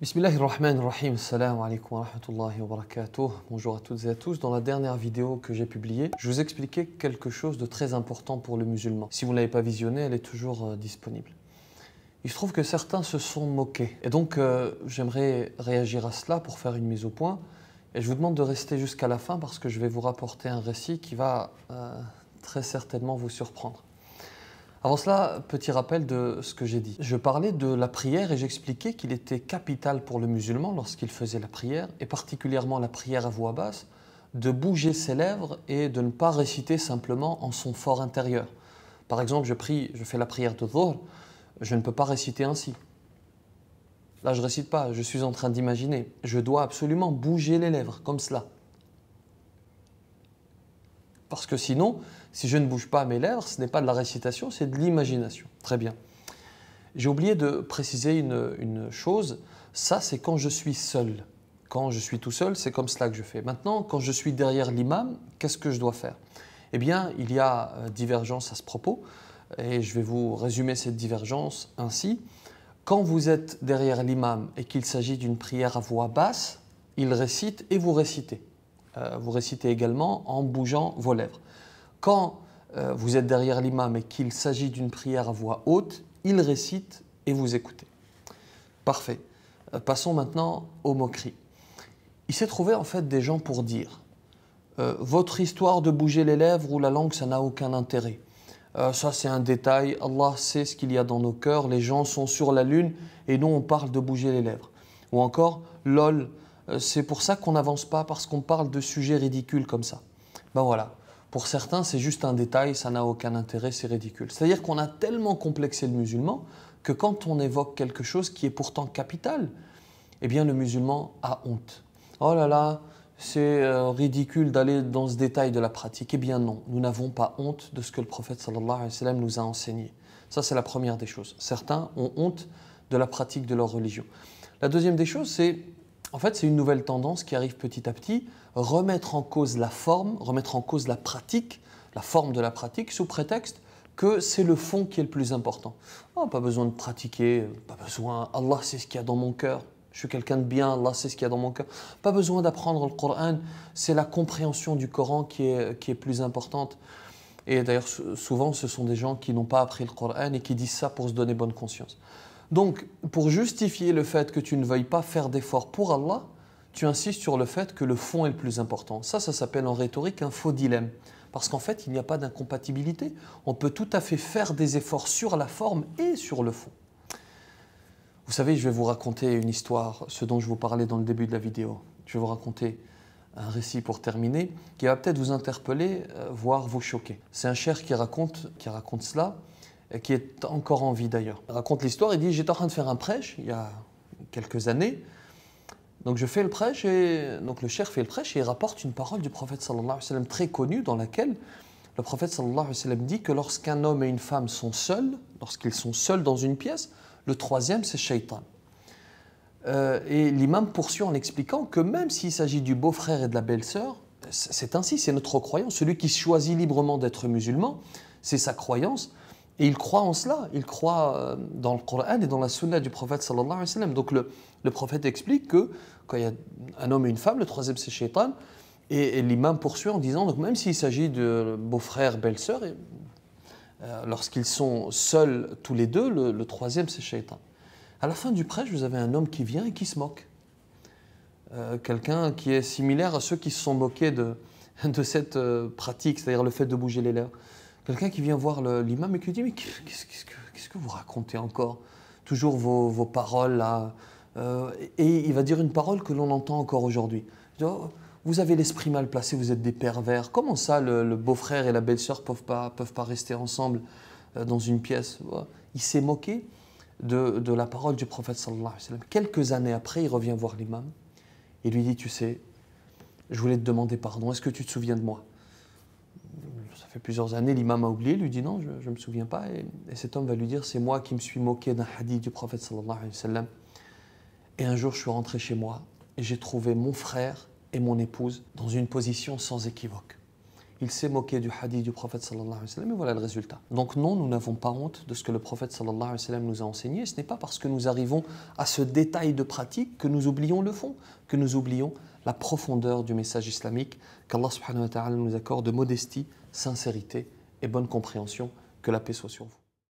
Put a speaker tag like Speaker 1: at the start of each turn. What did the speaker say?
Speaker 1: Bismillahirrahmanirrahim, assalamu alaikum wa rahmatullahi wa barakatuh. Bonjour à toutes et à tous. Dans la dernière vidéo que j'ai publiée, je vous expliquais quelque chose de très important pour le musulman. Si vous ne l'avez pas visionnée, elle est toujours disponible. Il se trouve que certains se sont moqués. Et donc, j'aimerais réagir à cela pour faire une mise au point. Et je vous demande de rester jusqu'à la fin parce que je vais vous rapporter un récit qui va très certainement vous surprendre. Avant cela, petit rappel de ce que j'ai dit. Je parlais de la prière et j'expliquais qu'il était capital pour le musulman lorsqu'il faisait la prière, et particulièrement la prière à voix basse, de bouger ses lèvres et de ne pas réciter simplement en son fort intérieur. Par exemple, je fais la prière de Dhuhr, je ne peux pas réciter ainsi. Là, je ne récite pas, je suis en train d'imaginer. Je dois absolument bouger les lèvres, comme cela. Parce que sinon, si je ne bouge pas mes lèvres, ce n'est pas de la récitation, c'est de l'imagination. Très bien. J'ai oublié de préciser une chose, ça c'est quand je suis seul. Quand je suis tout seul, c'est comme cela que je fais. Maintenant, quand je suis derrière l'imam, qu'est-ce que je dois faire? Eh bien, il y a divergence à ce propos, et je vais vous résumer cette divergence ainsi. Quand vous êtes derrière l'imam et qu'il s'agit d'une prière à voix basse, il récite et vous récitez. Vous récitez également en bougeant vos lèvres. Quand vous êtes derrière l'imam et qu'il s'agit d'une prière à voix haute, il récite et vous écoutez. Parfait. Passons maintenant aux moqueries. Il s'est trouvé en fait des gens pour dire votre histoire de bouger les lèvres ou la langue, ça n'a aucun intérêt. Ça c'est un détail, Allah sait ce qu'il y a dans nos cœurs, les gens sont sur la lune et nous on parle de bouger les lèvres. Ou encore, lol, c'est pour ça qu'on n'avance pas parce qu'on parle de sujets ridicules comme ça. Ben voilà, pour certains c'est juste un détail, ça n'a aucun intérêt, c'est ridicule. C'est-à-dire qu'on a tellement complexé le musulman que quand on évoque quelque chose qui est pourtant capital, eh bien le musulman a honte. Oh là là, c'est ridicule d'aller dans ce détail de la pratique. Eh bien non, nous n'avons pas honte de ce que le prophète sallallahu alayhi wa sallam nous a enseigné. Ça c'est la première des choses. Certains ont honte de la pratique de leur religion. La deuxième des choses, c'est une nouvelle tendance qui arrive petit à petit, remettre en cause la forme, remettre en cause la pratique, la forme de la pratique, sous prétexte que c'est le fond qui est le plus important. Oh, pas besoin de pratiquer, pas besoin, Allah sait ce qu'il y a dans mon cœur, je suis quelqu'un de bien, Allah sait ce qu'il y a dans mon cœur. Pas besoin d'apprendre le Coran, c'est la compréhension du Coran qui est plus importante. Et d'ailleurs, souvent, ce sont des gens qui n'ont pas appris le Coran et qui disent ça pour se donner bonne conscience. Donc, pour justifier le fait que tu ne veuilles pas faire d'efforts pour Allah, tu insistes sur le fait que le fond est le plus important. Ça s'appelle en rhétorique un faux dilemme. Parce qu'en fait, il n'y a pas d'incompatibilité. On peut tout à fait faire des efforts sur la forme et sur le fond. Vous savez, je vais vous raconter une histoire, ce dont je vous parlais dans le début de la vidéo. Je vais vous raconter un récit pour terminer, qui va peut-être vous interpeller, voire vous choquer. C'est un cheikh qui raconte cela, qui est encore en vie d'ailleurs. Il raconte l'histoire, il dit « J'étais en train de faire un prêche il y a quelques années, donc je fais le prêche, et donc le cheikh fait le prêche et il rapporte une parole du prophète sallallahu alayhi wa sallam très connue dans laquelle le prophète sallallahu alayhi wa sallam dit que lorsqu'un homme et une femme sont seuls, lorsqu'ils sont seuls dans une pièce, le troisième c'est Shaitan. Et l'imam poursuit en expliquant que même s'il s'agit du beau-frère et de la belle-sœur, c'est ainsi, c'est notre croyance. Celui qui choisit librement d'être musulman, c'est sa croyance. Et il croit en cela, il croit dans le Coran et dans la sunna du prophète sallallahu alayhi wa sallam. Donc le prophète explique que quand il y a un homme et une femme, le troisième c'est Shaitan. Et l'imam poursuit en disant, donc même s'il s'agit de beau-frère, belle-sœur, lorsqu'ils sont seuls tous les deux, le troisième c'est Shaitan. À la fin du prêche, vous avez un homme qui vient et qui se moque. Quelqu'un qui est similaire à ceux qui se sont moqués de cette pratique, c'est-à-dire le fait de bouger les lèvres. Quelqu'un qui vient voir l'imam et qui lui dit « Mais qu'est-ce que vous racontez encore? Toujours vos paroles là. » Et il va dire une parole que l'on entend encore aujourd'hui. Oh, vous avez l'esprit mal placé, vous êtes des pervers. Comment ça, le beau-frère et la belle-sœur ne peuvent pas rester ensemble dans une pièce? Il s'est moqué de la parole du prophète sallallahu alayhi wa sallam. Quelques années après, il revient voir l'imam et lui dit « Tu sais, je voulais te demander pardon, est-ce que tu te souviens de moi ?» Ça fait plusieurs années, l'imam a oublié, lui dit non, je ne me souviens pas. Et cet homme va lui dire, c'est moi qui me suis moqué d'un hadith du prophète sallallahu alayhi wa sallam. Et un jour, je suis rentré chez moi et j'ai trouvé mon frère et mon épouse dans une position sans équivoque. il s'est moqué du hadith du prophète sallallahu alayhi wa sallam et voilà le résultat. Donc non, nous n'avons pas honte de ce que le prophète sallallahu alayhi wa sallam nous a enseigné. Ce n'est pas parce que nous arrivons à ce détail de pratique que nous oublions le fond, que nous oublions la profondeur du message islamique, qu'Allah subhanahu wa ta'ala nous accorde modestie, sincérité et bonne compréhension. Que la paix soit sur vous.